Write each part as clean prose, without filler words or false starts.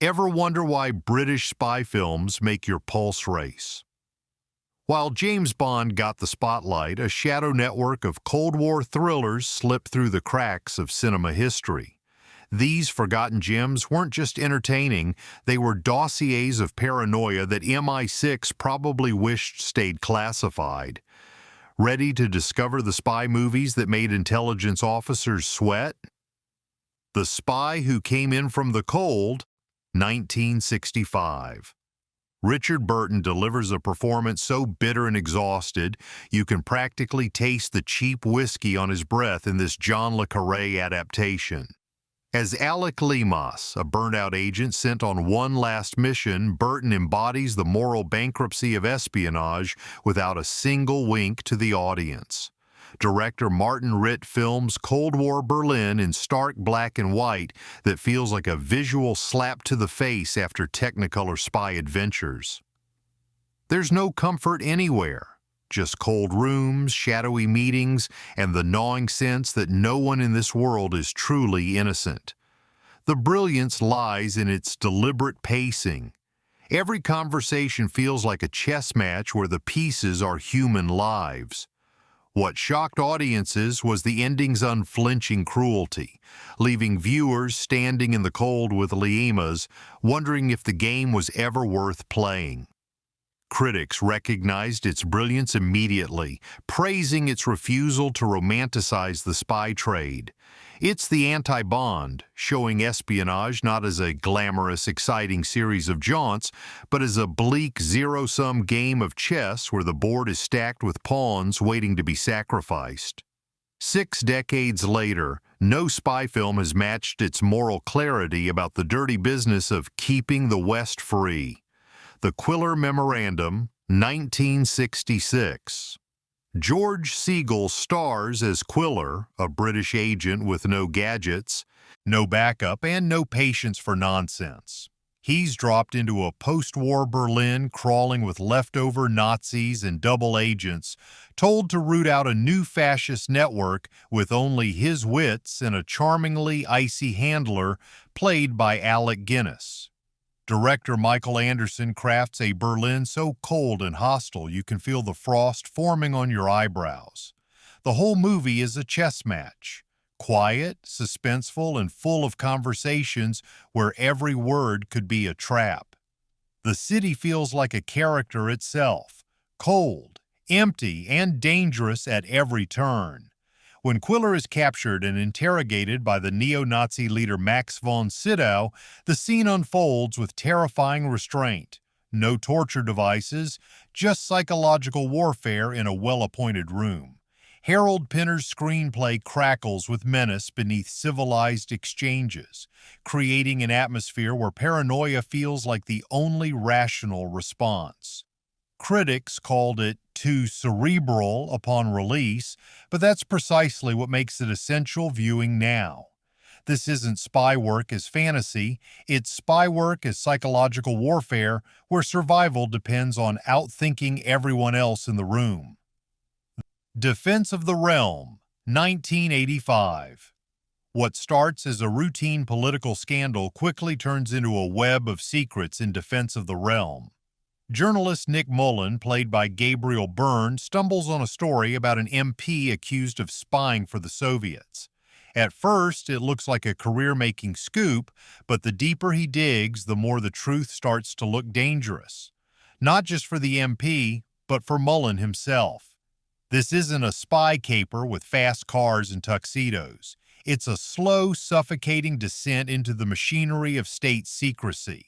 Ever wonder why British spy films make your pulse race? While James Bond got the spotlight, a shadow network of Cold War thrillers slipped through the cracks of cinema history. These forgotten gems weren't just entertaining, they were dossiers of paranoia that MI6 probably wished stayed classified. Ready to discover the spy movies that made intelligence officers sweat? The Spy Who Came In From the Cold, 1965. Richard Burton delivers a performance so bitter and exhausted, you can practically taste the cheap whiskey on his breath in this John le Carré adaptation. As Alec Lemas, a burnt-out agent sent on one last mission, Burton embodies the moral bankruptcy of espionage without a single wink to the audience. Director Martin Ritt films Cold War Berlin in stark black and white that feels like a visual slap to the face after Technicolor spy adventures. There's no comfort anywhere, just cold rooms, shadowy meetings, and the gnawing sense that no one in this world is truly innocent. The brilliance lies in its deliberate pacing. Every conversation feels like a chess match where the pieces are human lives. What shocked audiences was the ending's unflinching cruelty, leaving viewers standing in the cold with Lemas, wondering if the game was ever worth playing. Critics recognized its brilliance immediately, praising its refusal to romanticize the spy trade. It's the anti-Bond, showing espionage not as a glamorous, exciting series of jaunts, but as a bleak, zero-sum game of chess where the board is stacked with pawns waiting to be sacrificed. 6 decades later, no spy film has matched its moral clarity about the dirty business of keeping the West free. The Quiller Memorandum, 1966. George Segal stars as Quiller, a British agent with no gadgets, no backup, and no patience for nonsense. He's dropped into a post-war Berlin crawling with leftover Nazis and double agents, told to root out a new fascist network with only his wits and a charmingly icy handler played by Alec Guinness. Director Michael Anderson crafts a Berlin so cold and hostile you can feel the frost forming on your eyebrows. The whole movie is a chess match, quiet, suspenseful, and full of conversations where every word could be a trap. The city feels like a character itself, cold, empty, and dangerous at every turn. When Quiller is captured and interrogated by the neo-Nazi leader Max von Sydow, the scene unfolds with terrifying restraint. No torture devices, just psychological warfare in a well-appointed room. Harold Pinter's screenplay crackles with menace beneath civilized exchanges, creating an atmosphere where paranoia feels like the only rational response. Critics called it too cerebral upon release, but that's precisely what makes it essential viewing now. This isn't spy work as fantasy, it's spy work as psychological warfare where survival depends on outthinking everyone else in the room. Defense of the Realm, 1985. What starts as a routine political scandal quickly turns into a web of secrets in Defense of the Realm. Journalist Nick Mullen, played by Gabriel Byrne, stumbles on a story about an MP accused of spying for the Soviets. At first, it looks like a career-making scoop, but the deeper he digs, the more the truth starts to look dangerous. Not just for the MP, but for Mullen himself. This isn't a spy caper with fast cars and tuxedos. It's a slow, suffocating descent into the machinery of state secrecy.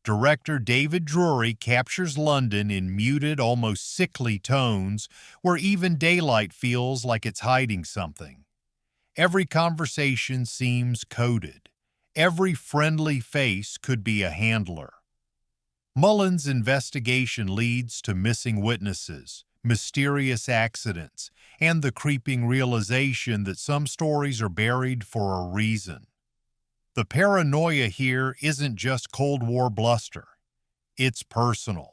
Director David Drury captures London in muted, almost sickly tones, where even daylight feels like it's hiding something. Every conversation seems coded. Every friendly face could be a handler. Mullen's investigation leads to missing witnesses, mysterious accidents, and the creeping realization that some stories are buried for a reason. The paranoia here isn't just Cold War bluster. It's personal.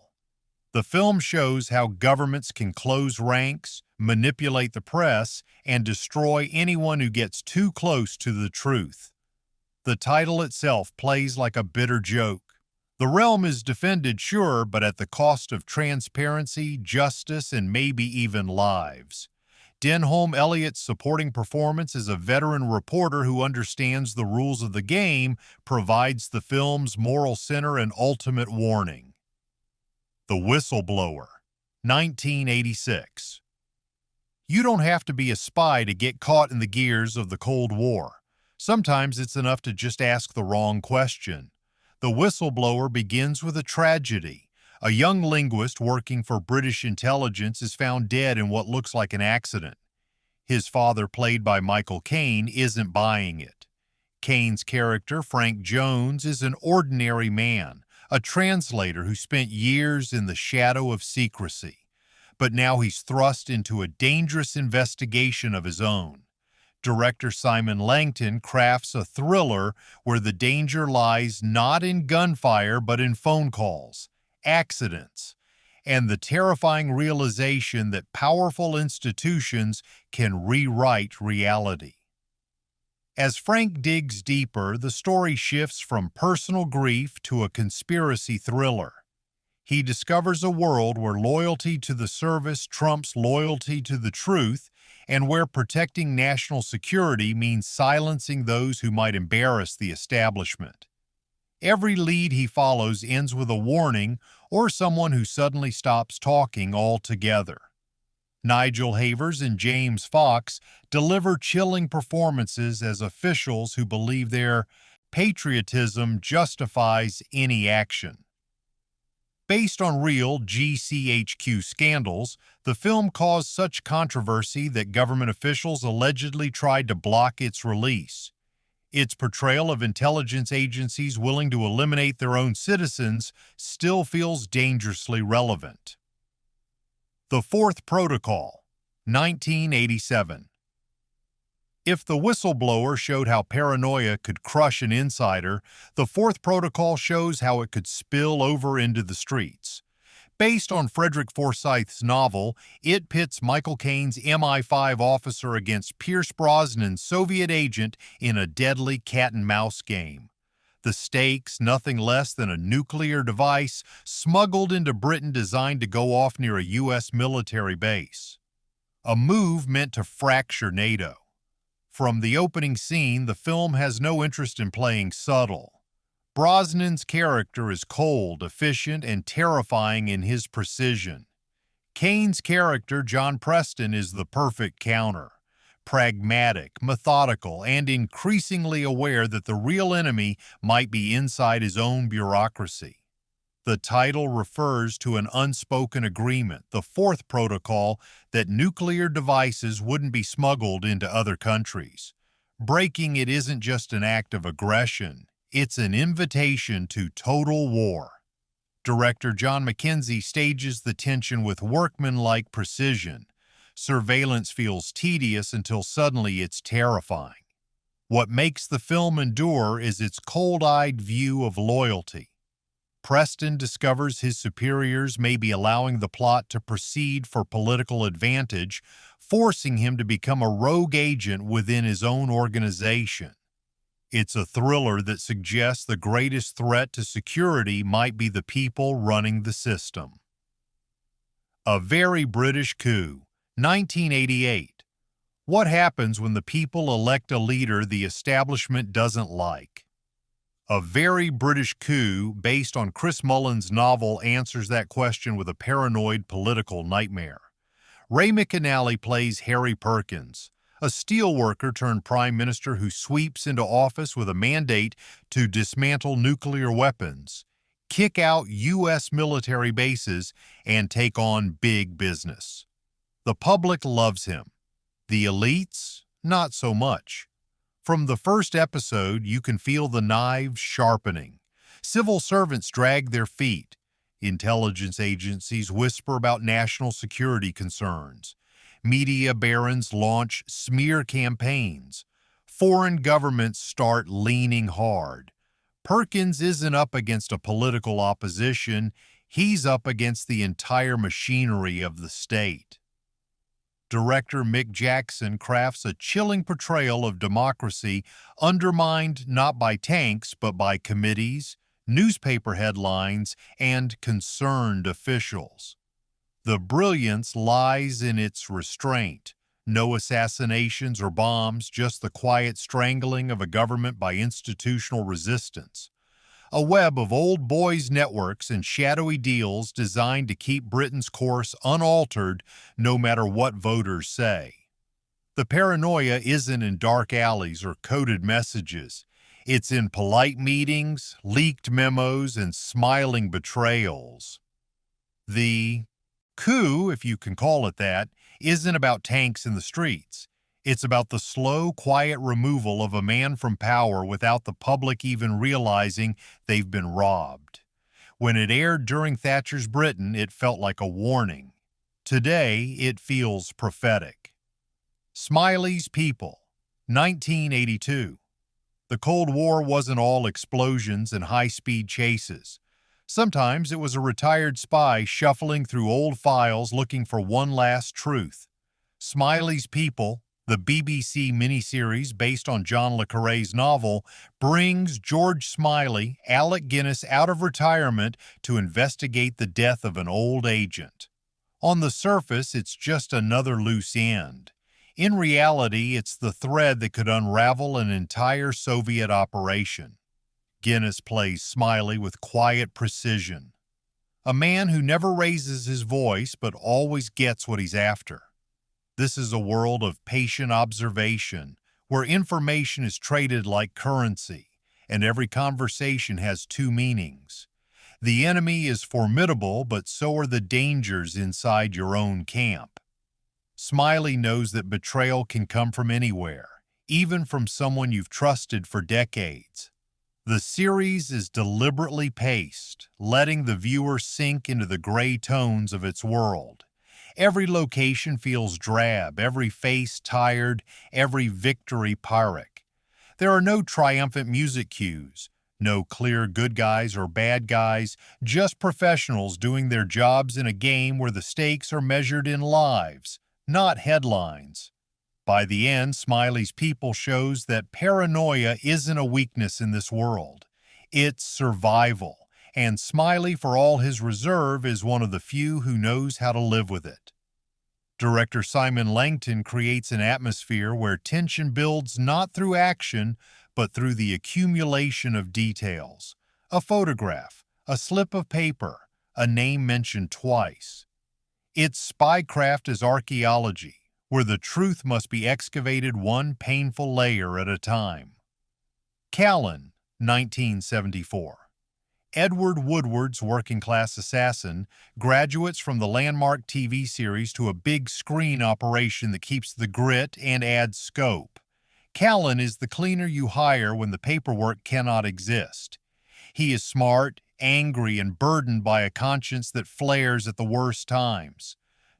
The film shows how governments can close ranks, manipulate the press, and destroy anyone who gets too close to the truth. The title itself plays like a bitter joke. The realm is defended, sure, but at the cost of transparency, justice, and maybe even lives. Denholm Elliott's supporting performance as a veteran reporter who understands the rules of the game provides the film's moral center and ultimate warning. The Whistleblower, 1986. You don't have to be a spy to get caught in the gears of the Cold War. Sometimes it's enough to just ask the wrong question. The Whistleblower begins with a tragedy. A young linguist working for British intelligence is found dead in what looks like an accident. His father, played by Michael Caine, isn't buying it. Caine's character, Frank Jones, is an ordinary man, a translator who spent years in the shadow of secrecy. But now he's thrust into a dangerous investigation of his own. Director Simon Langton crafts a thriller where the danger lies not in gunfire but in phone calls, accidents, and the terrifying realization that powerful institutions can rewrite reality. As Frank digs deeper, the story shifts from personal grief to a conspiracy thriller. He discovers a world where loyalty to the service trumps loyalty to the truth, and where protecting national security means silencing those who might embarrass the establishment. Every lead he follows ends with a warning or someone who suddenly stops talking altogether. Nigel Havers and James Fox deliver chilling performances as officials who believe their patriotism justifies any action. Based on real GCHQ scandals, the film caused such controversy that government officials allegedly tried to block its release. Its portrayal of intelligence agencies willing to eliminate their own citizens still feels dangerously relevant. The Fourth Protocol, 1987. If The Whistleblower showed how paranoia could crush an insider, The Fourth Protocol shows how it could spill over into the streets. Based on Frederick Forsyth's novel, it pits Michael Caine's MI5 officer against Pierce Brosnan's Soviet agent in a deadly cat-and-mouse game. The stakes, nothing less than a nuclear device smuggled into Britain designed to go off near a U.S. military base. A move meant to fracture NATO. From the opening scene, the film has no interest in playing subtle. Brosnan's character is cold, efficient, and terrifying in his precision. Caine's character, John Preston, is the perfect counter. Pragmatic, methodical, and increasingly aware that the real enemy might be inside his own bureaucracy. The title refers to an unspoken agreement, the Fourth Protocol, that nuclear devices wouldn't be smuggled into other countries. Breaking it isn't just an act of aggression, it's an invitation to total war. Director John Mackenzie stages the tension with workmanlike precision. Surveillance feels tedious until suddenly it's terrifying. What makes the film endure is its cold-eyed view of loyalty. Preston discovers his superiors may be allowing the plot to proceed for political advantage, forcing him to become a rogue agent within his own organization. It's a thriller that suggests the greatest threat to security might be the people running the system. A Very British Coup, 1988. What happens when the people elect a leader the establishment doesn't like? A Very British Coup, based on Chris Mullin's novel, answers that question with a paranoid political nightmare. Ray McAnally plays Harry Perkins, a steelworker turned prime minister who sweeps into office with a mandate to dismantle nuclear weapons, kick out U.S. military bases, and take on big business. The public loves him. The elites, not so much. From the first episode, you can feel the knives sharpening. Civil servants drag their feet. Intelligence agencies whisper about national security concerns. Media barons launch smear campaigns. Foreign governments start leaning hard. Perkins isn't up against a political opposition. He's up against the entire machinery of the state. director Mick Jackson crafts a chilling portrayal of democracy undermined not by tanks but by committees, newspaper headlines, and concerned officials. The brilliance lies in its restraint. No assassinations or bombs, just the quiet strangling of a government by institutional resistance. A web of old boys networks and shadowy deals designed to keep Britain's course unaltered no matter what voters say. The paranoia isn't in dark alleys or coded messages. It's in polite meetings, leaked memos, and smiling betrayals. The coup, if you can call it that, isn't about tanks in the streets. It's about the slow, quiet removal of a man from power without the public even realizing they've been robbed. When it aired during Thatcher's Britain, it felt like a warning. Today, it feels prophetic. Smiley's People, 1982. The Cold War wasn't all explosions and high-speed chases. Sometimes it was a retired spy shuffling through old files looking for one last truth. Smiley's People, the BBC miniseries based on John le Carré's novel, brings George Smiley, Alec Guinness, out of retirement to investigate the death of an old agent. On the surface, it's just another loose end. In reality, it's the thread that could unravel an entire Soviet operation. Guinness plays Smiley with quiet precision. A man who never raises his voice but always gets what he's after. This is a world of patient observation, where information is traded like currency, and every conversation has two meanings. The enemy is formidable, but so are the dangers inside your own camp. Smiley knows that betrayal can come from anywhere, even from someone you've trusted for decades. The series is deliberately paced, letting the viewer sink into the gray tones of its world. Every location feels drab, every face tired, every victory Pyrrhic. There are no triumphant music cues, no clear good guys or bad guys, just professionals doing their jobs in a game where the stakes are measured in lives, not headlines. By the end, Smiley's People shows that paranoia isn't a weakness in this world. It's survival. And Smiley, for all his reserve, is one of the few who knows how to live with it. Director Simon Langton creates an atmosphere where tension builds not through action, but through the accumulation of details. A photograph, a slip of paper, a name mentioned twice. It's spycraft as archaeology, where the truth must be excavated one painful layer at a time. Callan, 1974. Edward Woodward's working-class assassin graduates from the landmark TV series to a big-screen operation that keeps the grit and adds scope. Callan is the cleaner you hire when the paperwork cannot exist. He is smart, angry, and burdened by a conscience that flares at the worst times.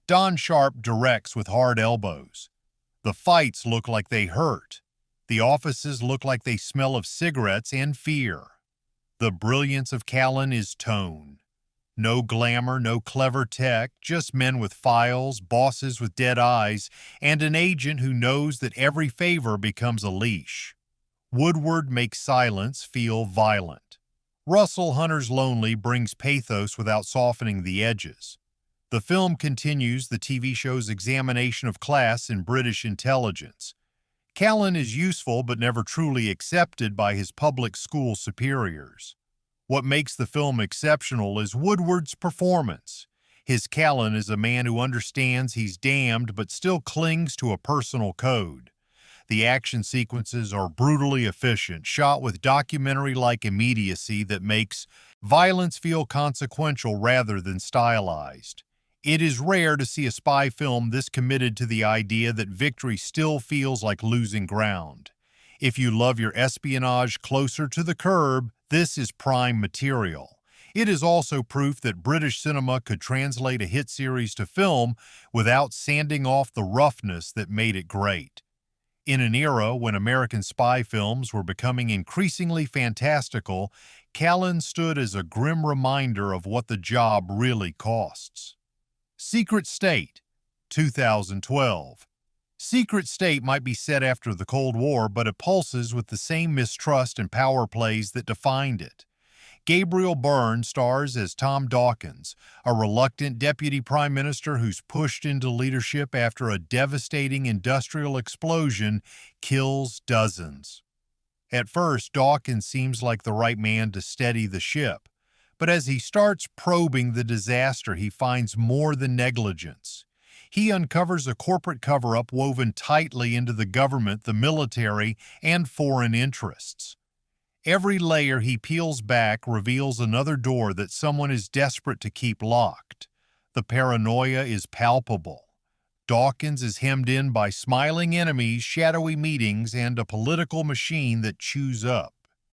Don Sharp directs with hard elbows. The fights look like they hurt. The offices look like they smell of cigarettes and fear. The brilliance of Callan is tone. No glamour, no clever tech, just men with files, bosses with dead eyes, and an agent who knows that every favor becomes a leash. Woodward makes silence feel violent. Russell Hunter's Lonely brings pathos without softening the edges. The film continues the TV show's examination of class in British intelligence. Callan is useful but never truly accepted by his public school superiors. What makes the film exceptional is Woodward's performance. His Callan is a man who understands he's damned but still clings to a personal code. The action sequences are brutally efficient, shot with documentary-like immediacy that makes violence feel consequential rather than stylized. It is rare to see a spy film this committed to the idea that victory still feels like losing ground. If you love your espionage closer to the curb, this is prime material. It is also proof that British cinema could translate a hit series to film without sanding off the roughness that made it great. In an era when American spy films were becoming increasingly fantastical, Callan stood as a grim reminder of what the job really costs. Secret State, 2012. Secret State might be set after the Cold War, but it pulses with the same mistrust and power plays that defined it. Gabriel Byrne stars as Tom Dawkins, a reluctant deputy prime minister who's pushed into leadership after a devastating industrial explosion kills dozens. At first, Dawkins seems like the right man to steady the ship, but as he starts probing the disaster, he finds more than negligence. He uncovers a corporate cover-up woven tightly into the government, the military, and foreign interests. Every layer he peels back reveals another door that someone is desperate to keep locked. The paranoia is palpable. Dawkins is hemmed in by smiling enemies, shadowy meetings, and a political machine that chews up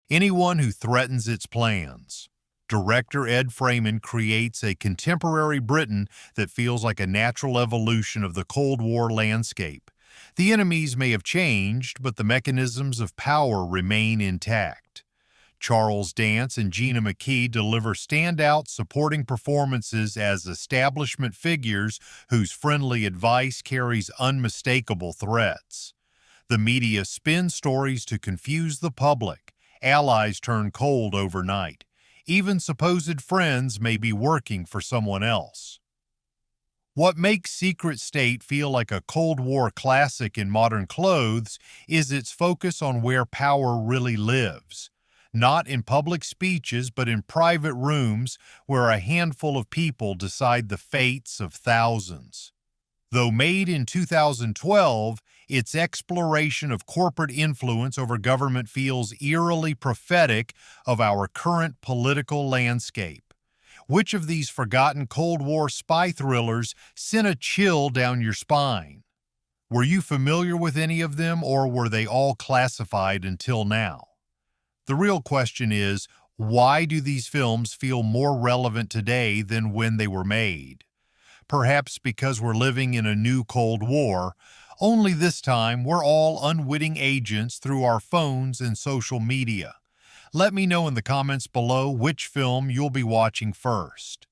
anyone who threatens its plans. Director Ed Freeman creates a contemporary Britain that feels like a natural evolution of the Cold War landscape. The enemies may have changed, but the mechanisms of power remain intact. Charles Dance and Gina McKee deliver standout supporting performances as establishment figures whose friendly advice carries unmistakable threats. The media spin stories to confuse the public. Allies turn cold overnight. Even supposed friends may be working for someone else. What makes Secret State feel like a Cold War classic in modern clothes is its focus on where power really lives. Not in public speeches, but in private rooms where a handful of people decide the fates of thousands. Though made in 2012, its exploration of corporate influence over government feels eerily prophetic of our current political landscape. Which of these forgotten Cold War spy thrillers sent a chill down your spine? Were you familiar with any of them, or were they all classified until now? The real question is, why do these films feel more relevant today than when they were made? Perhaps because we're living in a new Cold War, only this time we're all unwitting agents through our phones and social media. Let me know in the comments below which film you'll be watching first.